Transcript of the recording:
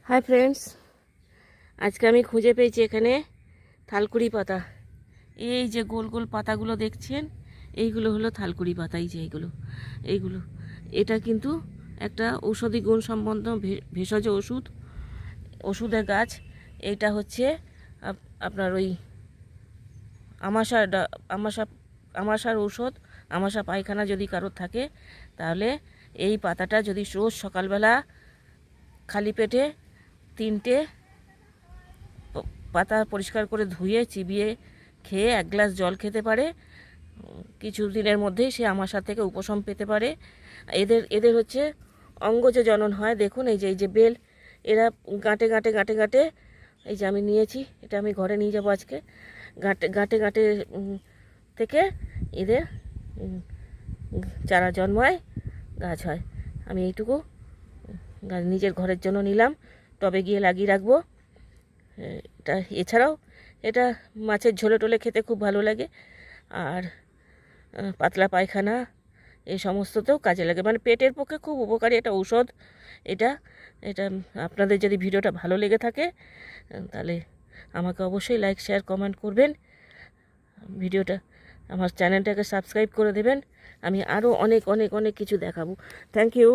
Hi friends, আজকে আমি খুঁজে পেয়েছি এখানে থালকুড়ি পাতা। এই যে গোল গোল পাতাগুলো দেখছেন, এইগুলো হলো থালকুড়ি পাতা। এই যে এইগুলো এটা কিন্তু একটা ঔষধি গুণ সম্পন্ন ভেষজ ওষুধের গাছ। এইটা হচ্ছে আপনার ওই আমাশা আমাশার ঔষধ। আমাশা পায়খানা যদি কারোর থাকে, তাহলে এই পাতাটা যদি রোজ সকালবেলা খালি পেটে 3টে পাতা পরিষ্কার করে ধুয়ে চিবিয়ে খেয়ে 1 গ্লাস জল খেতে পারে, কিছু দিনের মধ্যেই সে আমাশা থেকে উপশম পেতে পারে। এদের হচ্ছে অঙ্গজ জনন হয়। দেখুন এই যে বেল, এরা গাঁটে গাঁটে গাঁটে গাঁটে, এই যে আমি নিয়েছি, এটা আমি ঘরে নিয়ে যাবো আজকে। গাঁটে গাঁটে গাঁটে থেকে এদের চারা জন্মায়, গাছ হয়। আমি এইটুকু গাছ নিজের ঘরের জন্য নিলাম, টবে গিয়ে লাগিয়ে রাখবো। এটা এছাড়াও এটা মাছের ঝোলে টোলে খেতে খুব ভালো লাগে, আর পাতলা পায়খানা এই সমস্ততেও কাজে লাগে, মানে পেটের পক্ষে খুব উপকারী একটা ঔষধ এটা। এটা আপনাদের যদি ভিডিওটা ভালো লেগে থাকে, তাহলে আমাকে অবশ্যই লাইক, শেয়ার, কমেন্ট করবেন। ভিডিওটা, আমার চ্যানেলটাকে সাবস্ক্রাইব করে দেবেন। আমি আরও অনেক অনেক অনেক কিছু দেখাবো। Thank you.